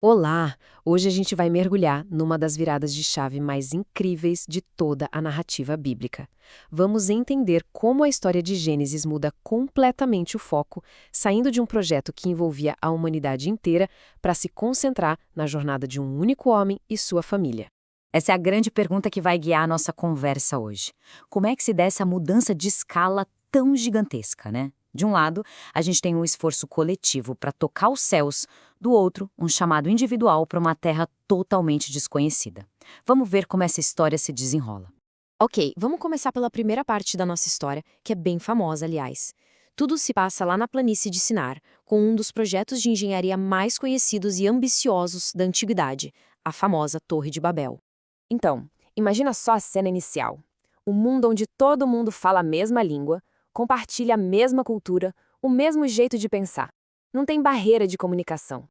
Olá! Hoje a gente vai mergulhar numa das viradas de chave mais incríveis de toda a narrativa bíblica. Vamos entender como a história de Gênesis muda completamente o foco, saindo de um projeto que envolvia a humanidade inteira para se concentrar na jornada de um único homem e sua família. Essa é a grande pergunta que vai guiar a nossa conversa hoje. Como é que se dá essa mudança de escala tão gigantesca, né? De um lado, a gente tem um esforço coletivo para tocar os céus, do outro, um chamado individual para uma terra totalmente desconhecida. Vamos ver como essa história se desenrola. Ok, vamos começar pela primeira parte da nossa história, que é bem famosa, aliás. Tudo se passa lá na planície de Sinar, com um dos projetos de engenharia mais conhecidos e ambiciosos da antiguidade, a famosa Torre de Babel. Então, imagina só a cena inicial. Um mundo onde todo mundo fala a mesma língua, compartilha a mesma cultura, o mesmo jeito de pensar. Não tem barreira de comunicação.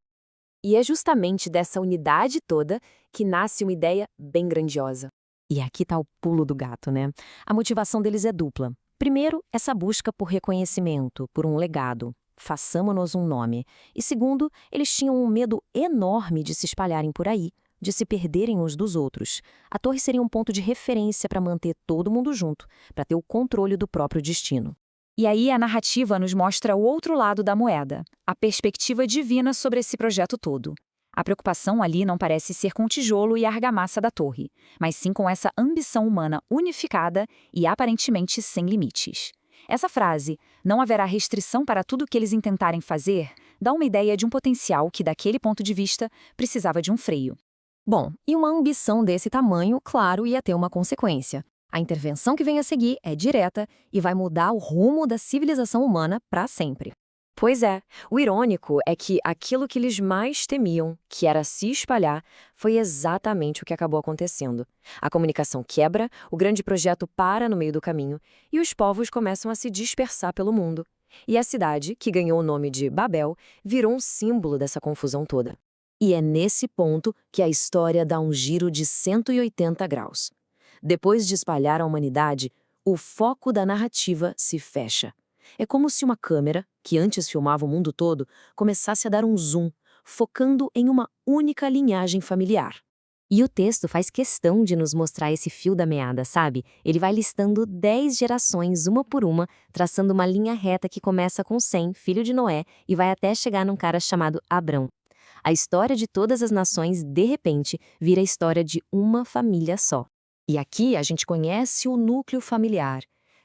E é justamente dessa unidade toda que nasce uma ideia bem grandiosa. E aqui está o pulo do gato, né? A motivação deles é dupla. Primeiro, essa busca por reconhecimento, por um legado. Façamo-nos um nome. E segundo, eles tinham um medo enorme de se espalharem por aí, de se perderem uns dos outros. A torre seria um ponto de referência para manter todo mundo junto, para ter o controle do próprio destino. E aí a narrativa nos mostra o outro lado da moeda, a perspectiva divina sobre esse projeto todo. A preocupação ali não parece ser com o tijolo e a argamassa da torre, mas sim com essa ambição humana unificada e aparentemente sem limites. Essa frase, não haverá restrição para tudo que eles intentarem fazer, dá uma ideia de um potencial que, daquele ponto de vista, precisava de um freio. Bom, e uma ambição desse tamanho, claro, ia ter uma consequência. A intervenção que vem a seguir é direta e vai mudar o rumo da civilização humana para sempre. Pois é, o irônico é que aquilo que eles mais temiam, que era se espalhar, foi exatamente o que acabou acontecendo. A comunicação quebra, o grande projeto para no meio do caminho e os povos começam a se dispersar pelo mundo. E a cidade, que ganhou o nome de Babel, virou um símbolo dessa confusão toda. E é nesse ponto que a história dá um giro de 180 graus. Depois de espalhar a humanidade, o foco da narrativa se fecha. É como se uma câmera, que antes filmava o mundo todo, começasse a dar um zoom, focando em uma única linhagem familiar. E o texto faz questão de nos mostrar esse fio da meada, sabe? Ele vai listando 10 gerações, uma por uma, traçando uma linha reta que começa com Sem, filho de Noé, e vai até chegar num cara chamado Abrão. A história de todas as nações, de repente, vira a história de uma família só. E aqui a gente conhece o núcleo familiar.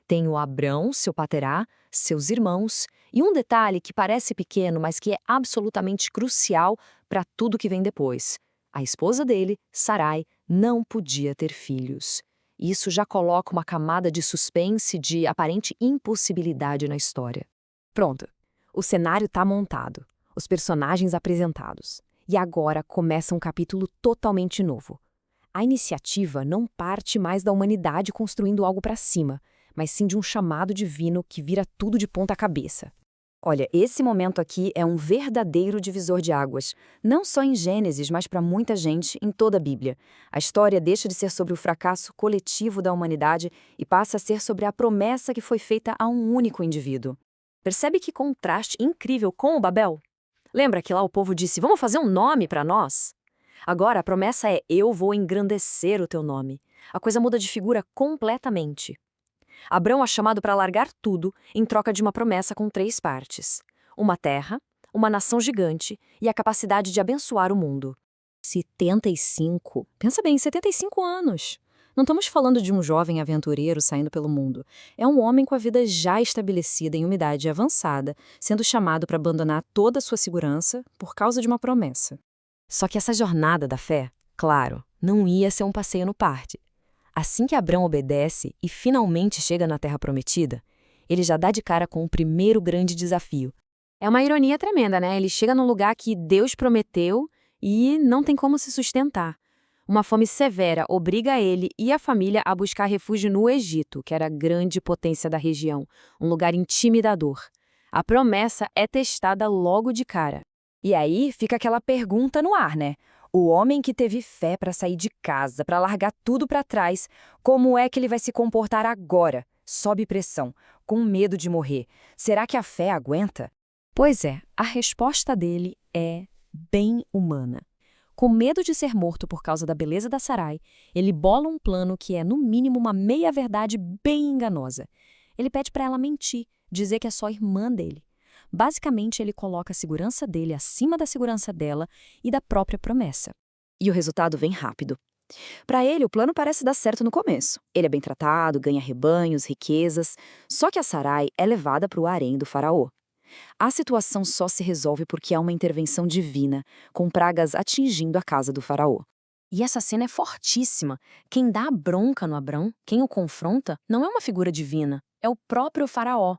Tem o Abrão, seu paterá, seus irmãos, e um detalhe que parece pequeno, mas que é absolutamente crucial para tudo que vem depois. A esposa dele, Sarai, não podia ter filhos. Isso já coloca uma camada de suspense, de aparente impossibilidade na história. Pronto, o cenário está montado, os personagens apresentados. E agora começa um capítulo totalmente novo. A iniciativa não parte mais da humanidade construindo algo para cima, mas sim de um chamado divino que vira tudo de ponta cabeça. Olha, esse momento aqui é um verdadeiro divisor de águas, não só em Gênesis, mas para muita gente em toda a Bíblia. A história deixa de ser sobre o fracasso coletivo da humanidade e passa a ser sobre a promessa que foi feita a um único indivíduo. Percebe que contraste incrível com o Babel? Lembra que lá o povo disse, vamos fazer um nome para nós? Agora a promessa é, eu vou engrandecer o teu nome. A coisa muda de figura completamente. Abrão é chamado para largar tudo em troca de uma promessa com 3 partes. Uma terra, uma nação gigante e a capacidade de abençoar o mundo. 75. Pensa bem, 75 anos. Não estamos falando de um jovem aventureiro saindo pelo mundo. É um homem com a vida já estabelecida em uma idade avançada, sendo chamado para abandonar toda a sua segurança por causa de uma promessa. Só que essa jornada da fé, claro, não ia ser um passeio no parque. Assim que Abrão obedece e finalmente chega na Terra Prometida, ele já dá de cara com o primeiro grande desafio. É uma ironia tremenda, né? Ele chega num lugar que Deus prometeu e não tem como se sustentar. Uma fome severa obriga ele e a família a buscar refúgio no Egito, que era a grande potência da região, um lugar intimidador. A promessa é testada logo de cara. E aí fica aquela pergunta no ar, né? O homem que teve fé para sair de casa, para largar tudo para trás, como é que ele vai se comportar agora? Sob pressão, com medo de morrer. Será que a fé aguenta? Pois é, a resposta dele é bem humana. Com medo de ser morto por causa da beleza da Sarai, ele bola um plano que é, no mínimo, uma meia-verdade bem enganosa. Ele pede para ela mentir, dizer que é só irmã dele. Basicamente, ele coloca a segurança dele acima da segurança dela e da própria promessa. E o resultado vem rápido. Para ele, o plano parece dar certo no começo. Ele é bem tratado, ganha rebanhos, riquezas. Só que a Sarai é levada para o harém do faraó. A situação só se resolve porque há uma intervenção divina, com pragas atingindo a casa do faraó. E essa cena é fortíssima. Quem dá a bronca no Abrão, quem o confronta, não é uma figura divina, é o próprio faraó.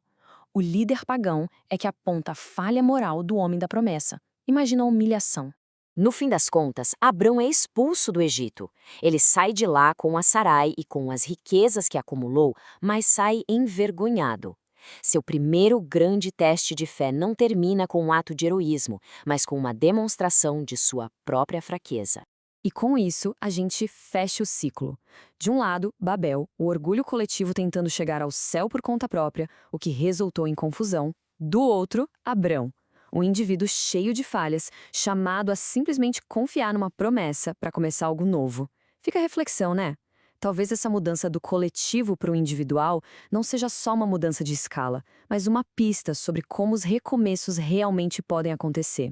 O líder pagão é que aponta a falha moral do homem da promessa. Imagina a humilhação. No fim das contas, Abrão é expulso do Egito. Ele sai de lá com a Sarai e com as riquezas que acumulou, mas sai envergonhado. Seu primeiro grande teste de fé não termina com um ato de heroísmo, mas com uma demonstração de sua própria fraqueza. E com isso, a gente fecha o ciclo. De um lado, Babel, o orgulho coletivo tentando chegar ao céu por conta própria, o que resultou em confusão. Do outro, Abrão, um indivíduo cheio de falhas, chamado a simplesmente confiar numa promessa para começar algo novo. Fica a reflexão, né? Talvez essa mudança do coletivo para o individual não seja só uma mudança de escala, mas uma pista sobre como os recomeços realmente podem acontecer.